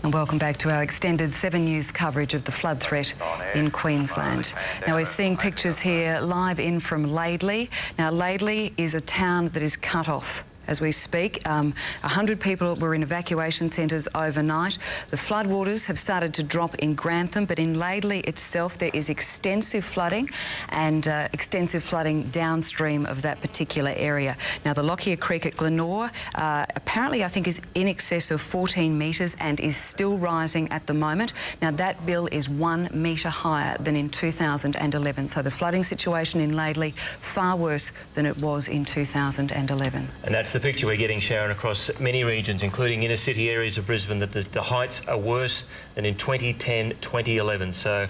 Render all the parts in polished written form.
And welcome back to our extended 7 News coverage of the flood threat in Queensland. Now we're seeing pictures here live in from Laidley. Now Laidley is a town that is cut off as we speak. 100 people were in evacuation centres overnight. The floodwaters have started to drop in Grantham, but in Laidley itself there is extensive flooding and extensive flooding downstream of that particular area. Now the Lockyer Creek at Glenore apparently I think is in excess of 14 metres and is still rising at the moment. Now that bill is 1 metre higher than in 2011, so the flooding situation in Laidley far worse than it was in 2011. And that's the picture we're getting, Sharon, across many regions, including inner city areas of Brisbane, that the heights are worse than in 2010, 2011. So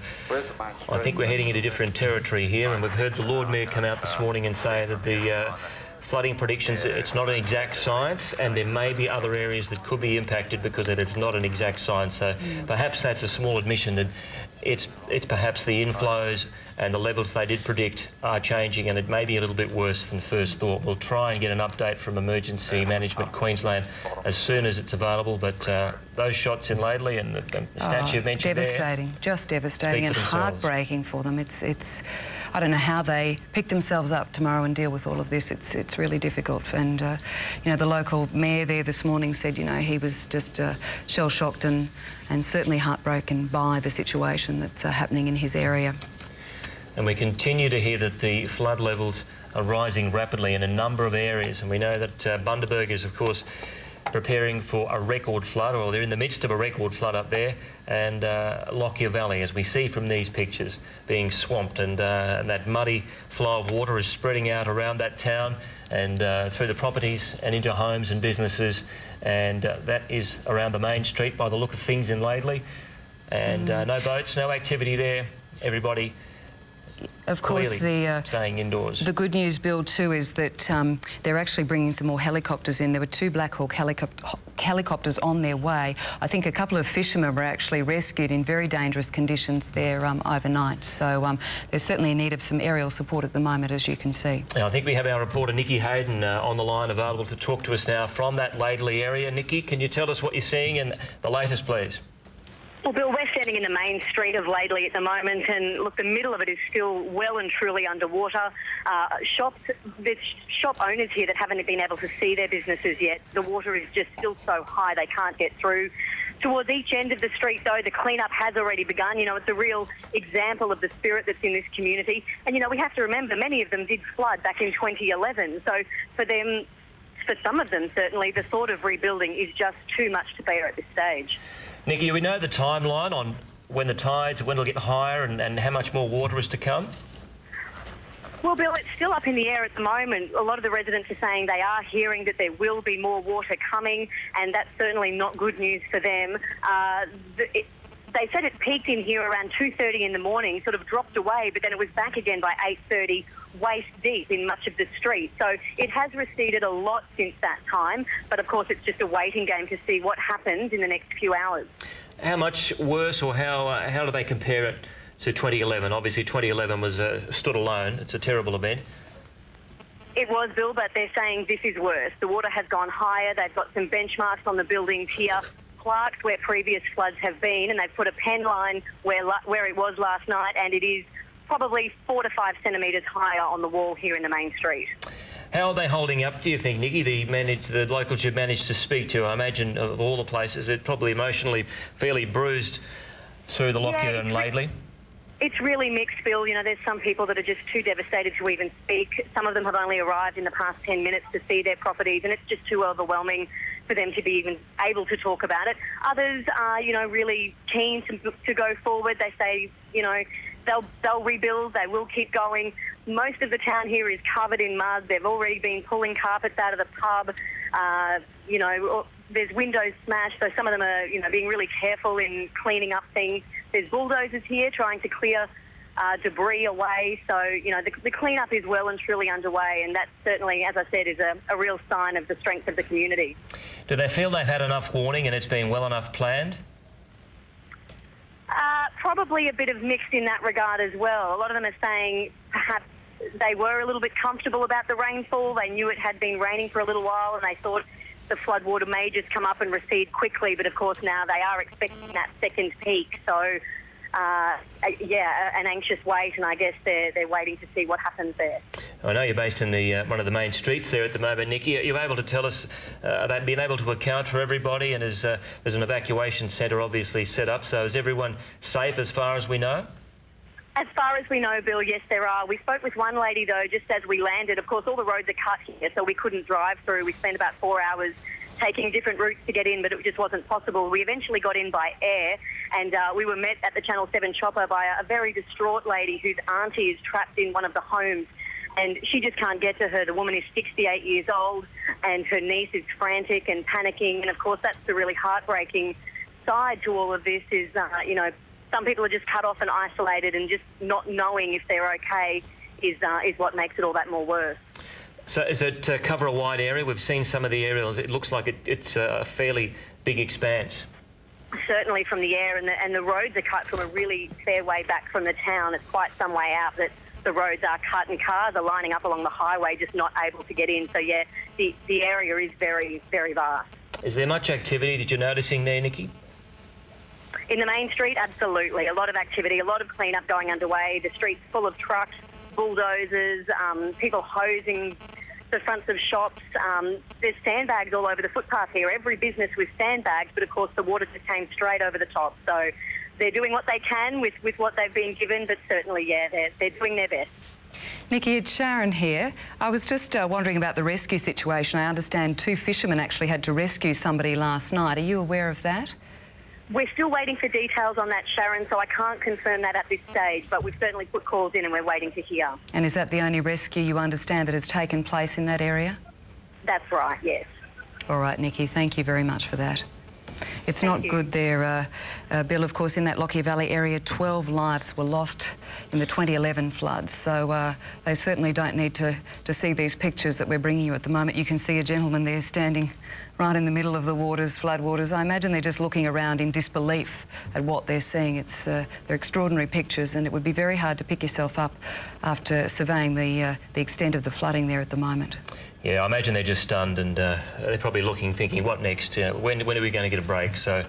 I think we're heading into different territory here, and we've heard the Lord Mayor come out this morning and say that the flooding predictions, it's not an exact science, and there may be other areas that could be impacted because it's not an exact science. So perhaps that's a small admission that it's perhaps the inflows and the levels they did predict are changing, and it may be a little bit worse than first thought. We'll try and get an update from Emergency Management Queensland as soon as it's available, but those shots in Laidley and the stats you've mentioned devastating, there, just devastating and heartbreaking for them. It's I don't know how they pick themselves up tomorrow and deal with all of this. It's really difficult. And you know, the local mayor there this morning said, you know, he was just shell-shocked and certainly heartbroken by the situation that's happening in his area. And we continue to hear that the flood levels are rising rapidly in a number of areas, and we know that Bundaberg is, of course, preparing for a record flood, or they're in the midst of a record flood up there, and Lockyer Valley, as we see from these pictures, being swamped, and that muddy flow of water is spreading out around that town and through the properties and into homes and businesses, and that is around the main street by the look of things in Laidley, and no boats, no activity there, everybody of course, staying indoors. The good news, Bill, too, is that they're actually bringing some more helicopters in. There were 2 Black Hawk helicopters on their way. I think a couple of fishermen were actually rescued in very dangerous conditions there overnight. So there's certainly a need of some aerial support at the moment, as you can see. Now, I think we have our reporter Nikki Hayden on the line, available to talk to us now from that Laidley area. Nikki, can you tell us what you're seeing and the latest, please? Well, Bill, we're standing in the main street of Laidley at the moment, and look, the middle of it is still well and truly underwater. There's shop owners here that haven't been able to see their businesses yet. The water is just still so high they can't get through. Towards each end of the street, though, the clean-up has already begun. You know, it's a real example of the spirit that's in this community. And, you know, we have to remember many of them did flood back in 2011. So for them, for some of them, certainly, the thought of rebuilding is just too much to bear at this stage. Nikki, do we know the timeline on when the tides, when it'll get higher and how much more water is to come? Well, Bill, it's still up in the air at the moment. A lot of the residents are saying they are hearing that there will be more water coming, and that's certainly not good news for them. They said it peaked in here around 2:30 in the morning, sort of dropped away, but then it was back again by 8:30, waist deep in much of the street. So it has receded a lot since that time, but of course it's just a waiting game to see what happens in the next few hours. How much worse, or how do they compare it to 2011? Obviously 2011 was stood alone. It's a terrible event. It was, Bill, but they're saying this is worse. The water has gone higher. They've got some benchmarks on the buildings here, plaques where previous floods have been, and they've put a pen line where it was last night, and it is probably 4 to 5 centimetres higher on the wall here in the main street. How are they holding up, do you think, Nikki, the locals you've managed to speak to? I imagine of all the places, they're probably emotionally fairly bruised through the Lockyer and Laidley. It's really mixed, Bill. You know, there's some people that are just too devastated to even speak. Some of them have only arrived in the past 10 minutes to see their properties, and it's just too overwhelming for them to be even able to talk about it. Others are, you know, really keen to go forward. They say, you know, they'll rebuild, they will keep going. Most of the town here is covered in mud. They've already been pulling carpets out of the pub. You know, there's windows smashed, so some of them are, you know, being really careful in cleaning up things. There's bulldozers here trying to clear debris away. So, you know, the clean-up is well and truly underway, and that certainly, as I said, is a real sign of the strength of the community. Do they feel they've had enough warning and it's been well enough planned? Probably a bit of mixed in that regard as well. A lot of them are saying perhaps they were a little bit comfortable about the rainfall. They knew it had been raining for a little while, and they thought the floodwater may just come up and recede quickly, but of course now they are expecting that second peak. So, yeah, an anxious wait, and I guess they're waiting to see what happens there. I know you're based in the one of the main streets there at the moment, Nikki. Are you able to tell us, they've been able to account for everybody, and there's an evacuation centre obviously set up, so is everyone safe as far as we know? As far as we know, Bill, yes, there are. We spoke with one lady, though, just as we landed. Of course, all the roads are cut here, so we couldn't drive through. We spent about 4 hours taking different routes to get in, but it just wasn't possible. We eventually got in by air, and we were met at the Channel 7 chopper by a very distraught lady whose auntie is trapped in one of the homes, and she just can't get to her. The woman is 68 years old, and her niece is frantic and panicking, and of course that's the really heartbreaking side to all of this is, you know, some people are just cut off and isolated, and just not knowing if they're okay is what makes it all that more worse. So is it cover a wide area? We've seen some of the aerials. It looks like it's a fairly big expanse. Certainly from the air, and the roads are cut from a really fair way back from the town. It's quite some way out that the roads are cut, and cars are lining up along the highway just not able to get in. So, yeah, the area is very, very vast. Is there much activity that you're noticing there, Nikki? In the main street, absolutely. A lot of activity, a lot of clean-up going underway. The street's full of trucks, bulldozers, people hosing the fronts of shops. There's sandbags all over the footpath here. Every business with sandbags, but of course the water just came straight over the top. So they're doing what they can with what they've been given, but certainly, yeah, they're doing their best. Nikki, it's Sharon here. I was just wondering about the rescue situation. I understand 2 fishermen actually had to rescue somebody last night. Are you aware of that? We're still waiting for details on that, Sharon, so I can't confirm that at this stage, but we've certainly put calls in and we're waiting to hear. And is that the only rescue you understand that has taken place in that area? That's right, yes. All right, Nikki, thank you very much for that. It's not good there, Bill. Of course, in that Lockyer Valley area, 12 lives were lost in the 2011 floods. So they certainly don't need to see these pictures that we're bringing you at the moment. You can see a gentleman there standing right in the middle of the waters, floodwaters. I imagine they're just looking around in disbelief at what they're seeing. They're extraordinary pictures, and it would be very hard to pick yourself up after surveying the extent of the flooding there at the moment. Yeah, I imagine they're just stunned, and they're probably looking, thinking, what next? When are we going to get a break? So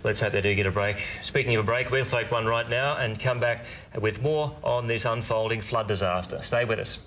let's hope they do get a break. Speaking of a break, we'll take one right now and come back with more on this unfolding flood disaster. Stay with us.